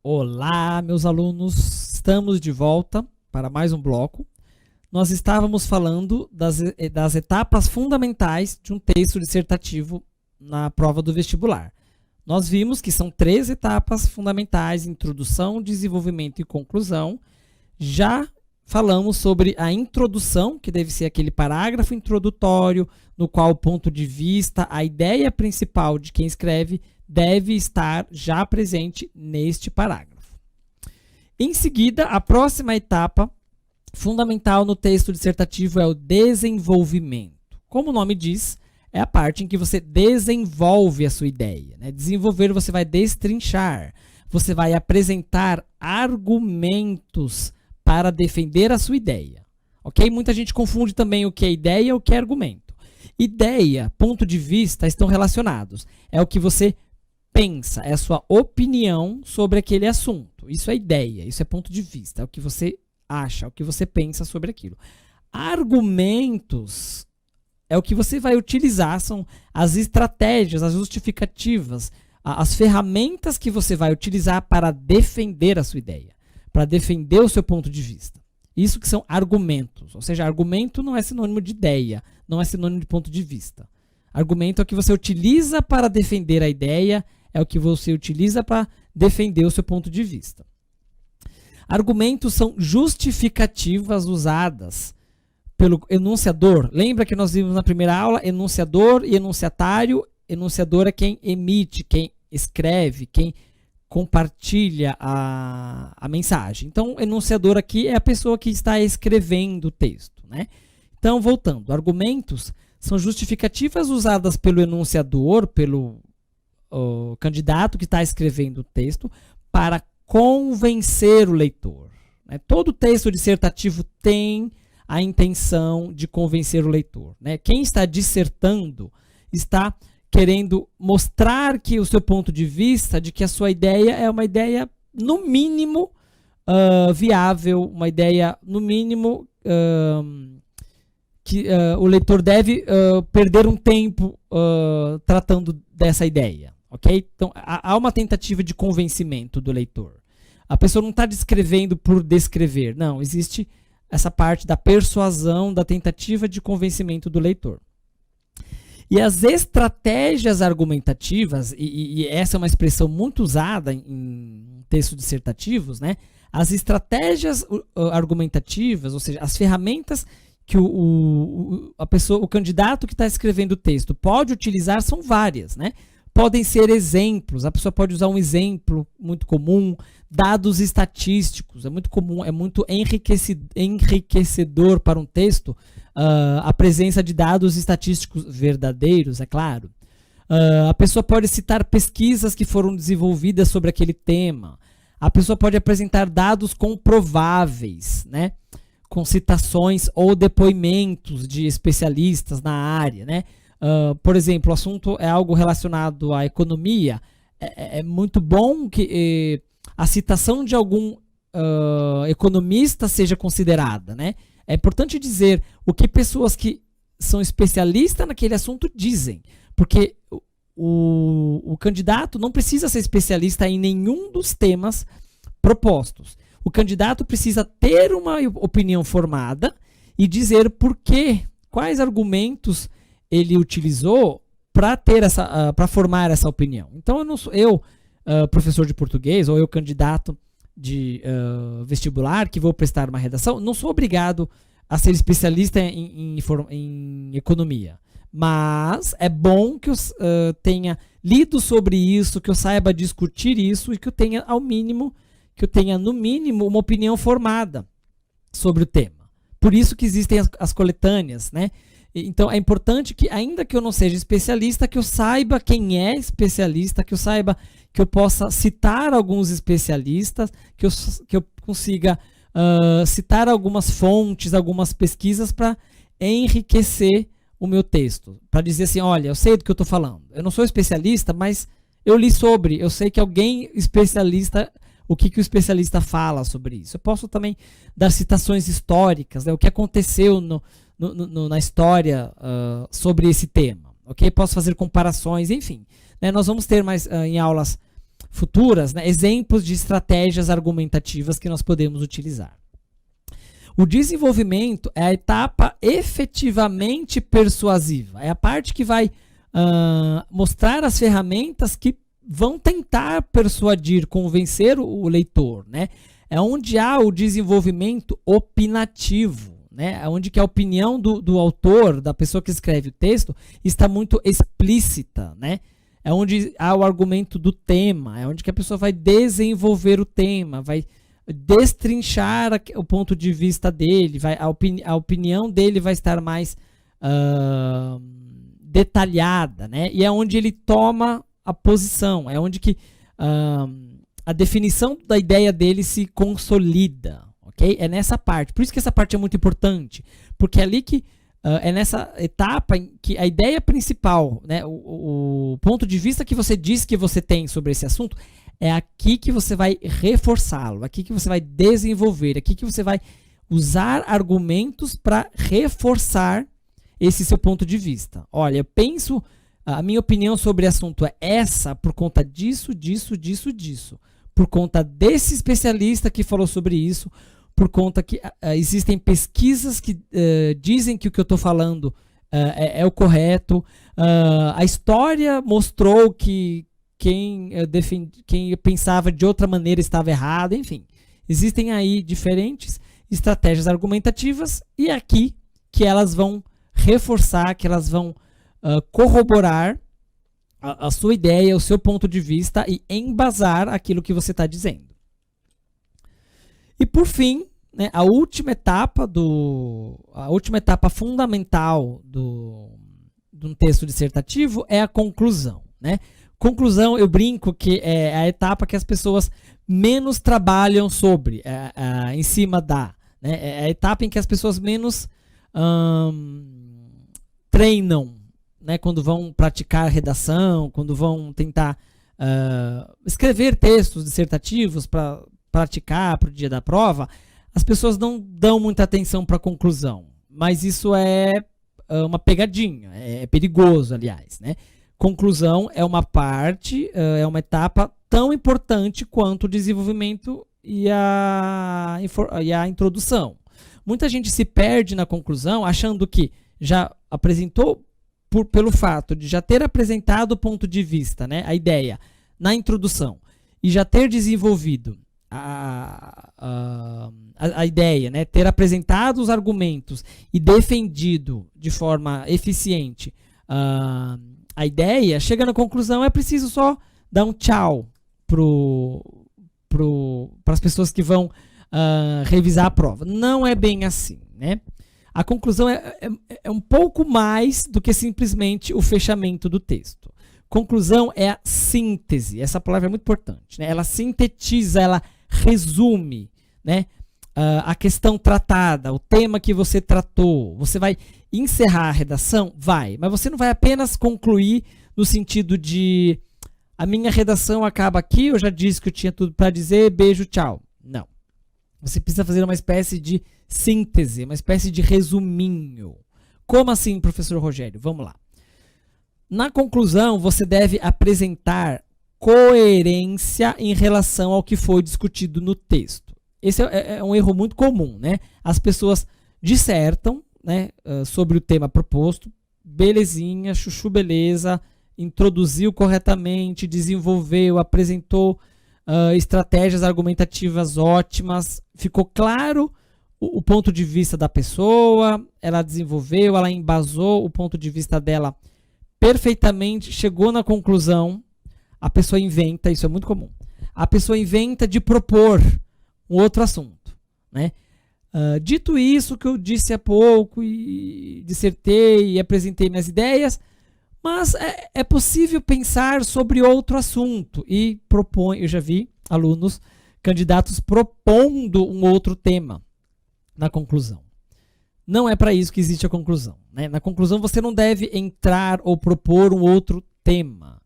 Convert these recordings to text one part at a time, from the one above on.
Olá, meus alunos, estamos de volta para mais um bloco. Nós estávamos falando das etapas fundamentais de um texto dissertativo na prova do vestibular. Nós vimos que são 3 etapas fundamentais: introdução, desenvolvimento e conclusão. Já falamos sobre a introdução, que deve ser aquele parágrafo introdutório, no qual o ponto de vista, a ideia principal de quem escreve, deve estar já presente neste parágrafo. Em seguida, a próxima etapa fundamental no texto dissertativo é o desenvolvimento. Como o nome diz, é a parte em que você desenvolve a sua ideia, né? Desenvolver, você vai destrinchar, você vai apresentar argumentos para defender a sua ideia. Ok? Muita gente confunde também o que é ideia e o que é argumento. Ideia, ponto de vista, estão relacionados. É o que você pensa, é a sua opinião sobre aquele assunto. Isso é ideia, isso é ponto de vista, é o que você acha, é o que você pensa sobre aquilo. Argumentos é o que você vai utilizar, são as estratégias, as justificativas, as ferramentas que você vai utilizar para defender a sua ideia, para defender o seu ponto de vista. Isso que são argumentos, ou seja, argumento não é sinônimo de ideia, não é sinônimo de ponto de vista. Argumento é o que você utiliza para defender a ideia, é o que você utiliza para defender o seu ponto de vista. Argumentos são justificativas usadas pelo enunciador. Lembra que nós vimos na primeira aula enunciador e enunciatário? Enunciador é quem emite, quem escreve, quem compartilha a mensagem. Então, enunciador aqui é a pessoa que está escrevendo o texto, né? Então, voltando, argumentos são justificativas usadas pelo enunciador, pelo candidato que está escrevendo o texto, para convencer o leitor, né? Todo texto dissertativo tem a intenção de convencer o leitor, né? Quem está dissertando está querendo mostrar que o seu ponto de vista, de que a sua ideia é uma ideia, no mínimo, viável, uma ideia, no mínimo, que o leitor deve perder um tempo tratando dessa ideia. Okay? Então, há uma tentativa de convencimento do leitor. A pessoa não está descrevendo por descrever. Não, existe essa parte da persuasão, da tentativa de convencimento do leitor. E as estratégias argumentativas, e essa é uma expressão muito usada em textos dissertativos, né? As estratégias argumentativas, ou seja, as ferramentas que o candidato que está escrevendo o texto pode utilizar são várias, né? Podem ser exemplos, a pessoa pode usar um exemplo muito comum, dados estatísticos, é muito comum, é muito enriquecedor para um texto a presença de dados estatísticos verdadeiros, é claro. A pessoa pode citar pesquisas que foram desenvolvidas sobre aquele tema. A pessoa pode apresentar dados comprováveis, né? Com citações ou depoimentos de especialistas na área, né? Por exemplo, o assunto é algo relacionado à economia. É muito bom que a citação de algum economista seja considerada, né? É importante dizer o que pessoas que são especialistas naquele assunto dizem, porque o candidato não precisa ser especialista em nenhum dos temas propostos. O candidato precisa ter uma opinião formada e dizer por quê, quais argumentos ele utilizou para formar essa opinião. Então, eu professor de português, ou eu candidato de vestibular, que vou prestar uma redação, não sou obrigado a ser especialista em economia. Mas é bom que eu tenha lido sobre isso, que eu saiba discutir isso e que eu tenha, no mínimo, uma opinião formada sobre o tema. Por isso que existem as coletâneas, né? Então, é importante que, ainda que eu não seja especialista, que eu saiba quem é especialista, que eu saiba que eu possa citar alguns especialistas, que eu consiga citar algumas fontes, algumas pesquisas para enriquecer o meu texto. Para dizer assim, olha, eu sei do que eu estou falando. Eu não sou especialista, mas eu li sobre, eu sei que alguém especialista, o que o especialista fala sobre isso. Eu posso também dar citações históricas, né, o que aconteceu na história sobre esse tema, ok? Posso fazer comparações, enfim, né? Nós vamos ter mais em aulas futuras, né, exemplos de estratégias argumentativas que nós podemos utilizar. O desenvolvimento é a etapa efetivamente persuasiva. É a parte que vai mostrar as ferramentas que vão tentar persuadir, convencer o leitor, né? É onde há o desenvolvimento opinativo, né? É onde que a opinião do autor, da pessoa que escreve o texto, está muito explícita, né? É onde há o argumento do tema, é onde que a pessoa vai desenvolver o tema, vai destrinchar o ponto de vista dele, a opinião dele vai estar mais detalhada, né? E é onde ele toma a posição, é onde que a definição da ideia dele se consolida, ok? É nessa parte, por isso que essa parte é muito importante, porque é ali que é nessa etapa em que a ideia principal, né, o ponto de vista que você diz que você tem sobre esse assunto, é aqui que você vai reforçá-lo, aqui que você vai desenvolver, aqui que você vai usar argumentos para reforçar esse seu ponto de vista. Olha, eu penso, a minha opinião sobre o assunto é essa por conta disso, disso, disso, disso. Por conta desse especialista que falou sobre isso, por conta que existem pesquisas que dizem que o que eu estou falando é o correto. A história mostrou que quem pensava de outra maneira estava errado, enfim. Existem aí diferentes estratégias argumentativas e é aqui que elas vão reforçar, que elas vão corroborar a sua ideia, o seu ponto de vista e embasar aquilo que você está dizendo. E por fim, né, a última etapa fundamental de um texto dissertativo é a conclusão, né? Conclusão, eu brinco que é a etapa que as pessoas menos trabalham sobre, em cima da, né? É a etapa em que as pessoas menos treinam, né? Quando vão praticar redação, quando vão tentar escrever textos dissertativos para praticar para o dia da prova, as pessoas não dão muita atenção para a conclusão, mas isso é uma pegadinha, é perigoso, aliás, né? Conclusão é uma parte, é uma etapa tão importante quanto o desenvolvimento e a introdução. Muita gente se perde na conclusão achando que já apresentou, pelo fato de já ter apresentado o ponto de vista, né, a ideia, na introdução, e já ter desenvolvido a ideia, né, ter apresentado os argumentos e defendido de forma eficiente a ideia, chega na conclusão, é preciso só dar um tchau para as pessoas que vão revisar a prova. Não é bem assim, né? A conclusão é um pouco mais do que simplesmente o fechamento do texto. Conclusão é a síntese. Essa palavra é muito importante, né? Ela sintetiza, ela resume, né, a questão tratada, o tema que você tratou. Você vai encerrar a redação? Vai. Mas você não vai apenas concluir no sentido de a minha redação acaba aqui, eu já disse que eu tinha tudo para dizer, beijo, tchau. Não. Você precisa fazer uma espécie de síntese, uma espécie de resuminho. Como assim, professor Rogério? Vamos lá. Na conclusão, você deve apresentar coerência em relação ao que foi discutido no texto. Esse é um erro muito comum, né? As pessoas dissertam, né, sobre o tema proposto, belezinha, chuchu beleza, introduziu corretamente, desenvolveu, apresentou estratégias argumentativas ótimas, ficou claro o ponto de vista da pessoa, ela desenvolveu, ela embasou o ponto de vista dela perfeitamente, chegou na conclusão, a pessoa inventa, isso é muito comum, a pessoa inventa de propor um outro assunto, né? Dito isso que eu disse há pouco e dissertei e apresentei minhas ideias, mas é possível pensar sobre outro assunto e propõe, eu já vi alunos, candidatos propondo um outro tema na conclusão. Não é para isso que existe a conclusão, né? Na conclusão você não deve entrar ou propor um outro tema,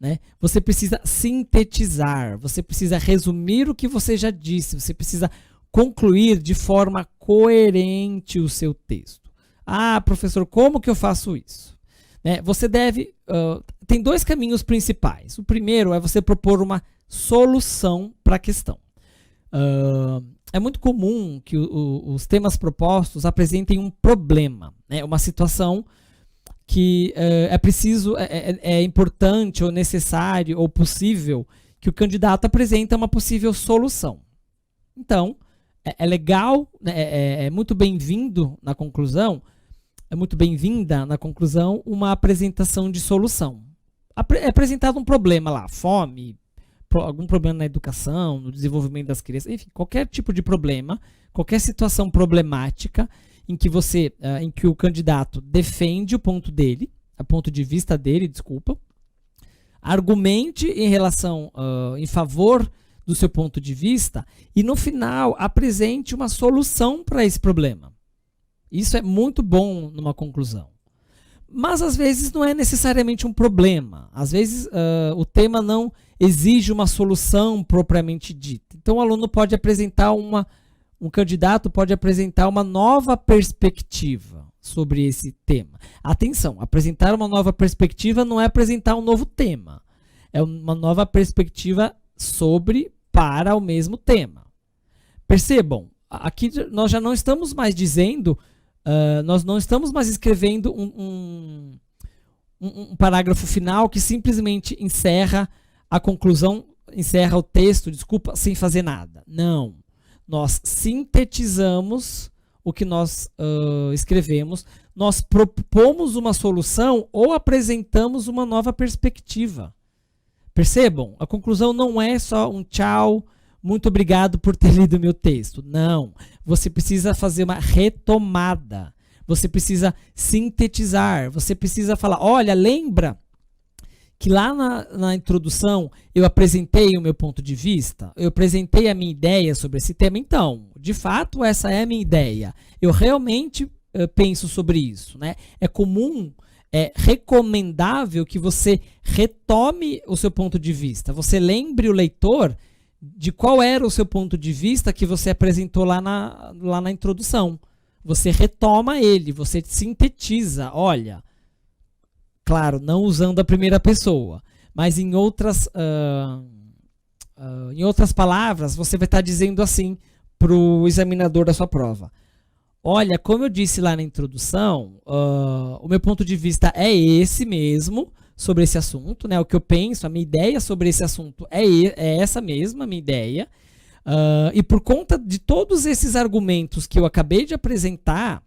né? Você precisa sintetizar, você precisa resumir o que você já disse, você precisa concluir de forma coerente o seu texto. Ah, professor, como que eu faço isso? Né? Você deve... tem dois caminhos principais. O primeiro é você propor uma solução para a questão. É muito comum que os temas propostos apresentem um problema, né? Uma situação que é importante ou necessário ou possível que o candidato apresente uma possível solução. Então, é legal, né? É muito bem-vindo na conclusão, é muito bem-vinda na conclusão uma apresentação de solução. É apresentado um problema lá, fome, algum problema na educação, no desenvolvimento das crianças, enfim, qualquer tipo de problema, qualquer situação problemática em que o candidato defende o ponto dele, a ponto de vista dele, argumente em favor do seu ponto de vista e no final apresente uma solução para esse problema. Isso é muito bom numa conclusão. Mas às vezes não é necessariamente um problema. Às vezes o tema não exige uma solução propriamente dita. Então o aluno pode apresentar um candidato pode apresentar uma nova perspectiva sobre esse tema. Atenção, apresentar uma nova perspectiva não é apresentar um novo tema. É uma nova perspectiva para o mesmo tema. Percebam, aqui nós já não estamos mais dizendo, nós não estamos mais escrevendo um parágrafo final que simplesmente encerra a conclusão, encerra o texto, sem fazer nada. Não. Nós sintetizamos o que nós escrevemos, nós propomos uma solução ou apresentamos uma nova perspectiva. Percebam? A conclusão não é só um tchau, muito obrigado por ter lido meu texto. Não. Você precisa fazer uma retomada. Você precisa sintetizar. Você precisa falar, olha, lembra que lá na introdução eu apresentei o meu ponto de vista? Eu apresentei a minha ideia sobre esse tema? Então, de fato, essa é a minha ideia. Eu realmente penso sobre isso, né? É comum, é recomendável que você retome o seu ponto de vista. Você lembre o leitor de qual era o seu ponto de vista que você apresentou lá na introdução. Você retoma ele, você sintetiza. Olha, claro, não usando a primeira pessoa, mas em outras palavras, você vai estar dizendo assim para o examinador da sua prova. Olha, como eu disse lá na introdução, o meu ponto de vista é esse mesmo, sobre esse assunto, né? O que eu penso, a minha ideia sobre esse assunto é essa mesma, a minha ideia. E por conta de todos esses argumentos que eu acabei de apresentar,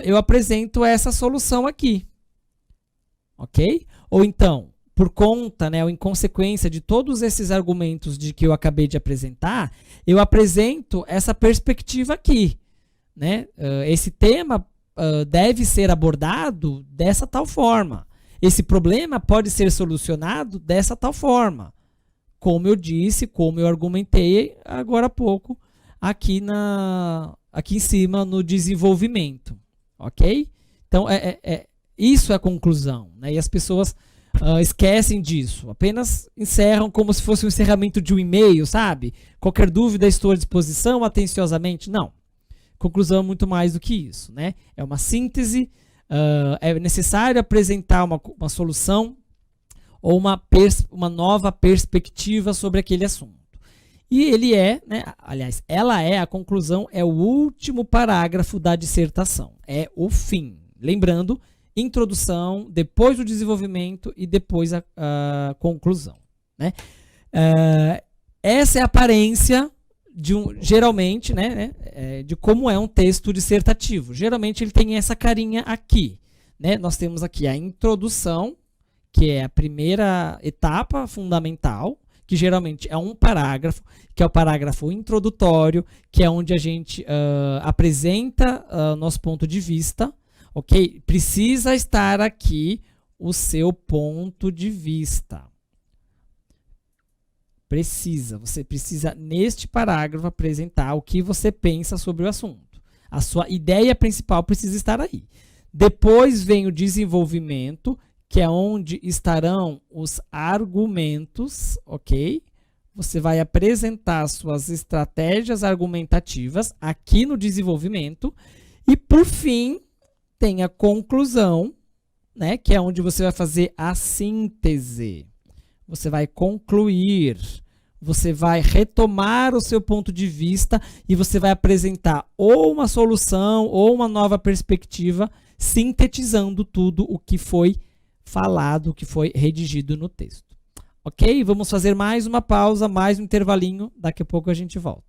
eu apresento essa solução aqui. Ok? Ou então, por conta, né, ou em consequência de todos esses argumentos que eu acabei de apresentar, eu apresento essa perspectiva aqui. Né? Esse tema deve ser abordado dessa tal forma. Esse problema pode ser solucionado dessa tal forma. Como eu disse, como eu argumentei agora há pouco, aqui em cima no desenvolvimento. Ok? Então, isso é a conclusão. Né? E as pessoas esquecem disso. Apenas encerram como se fosse um encerramento de um e-mail, sabe? Qualquer dúvida, estou à disposição, atenciosamente. Não. Conclusão é muito mais do que isso, né? É uma síntese, é necessário apresentar uma solução ou uma nova perspectiva sobre aquele assunto. E ele a conclusão é o último parágrafo da dissertação, é o fim. Lembrando, introdução, depois o desenvolvimento e depois a conclusão. Né? Essa é a aparência geralmente, né, de como é um texto dissertativo. Geralmente ele tem essa carinha aqui. Né? Nós temos aqui a introdução, que é a primeira etapa fundamental, que geralmente é um parágrafo, que é o parágrafo introdutório, que é onde a gente apresenta nosso ponto de vista. Ok? Precisa estar aqui o seu ponto de vista. Você precisa, neste parágrafo, apresentar o que você pensa sobre o assunto. A sua ideia principal precisa estar aí. Depois vem o desenvolvimento, que é onde estarão os argumentos, ok? Você vai apresentar suas estratégias argumentativas aqui no desenvolvimento. E, por fim, tem a conclusão, né? Que é onde você vai fazer a síntese. você vai concluir, você vai retomar o seu ponto de vista e você vai apresentar ou uma solução ou uma nova perspectiva, sintetizando tudo o que foi falado, o que foi redigido no texto. Ok? Vamos fazer mais uma pausa, mais um intervalinho, daqui a pouco a gente volta.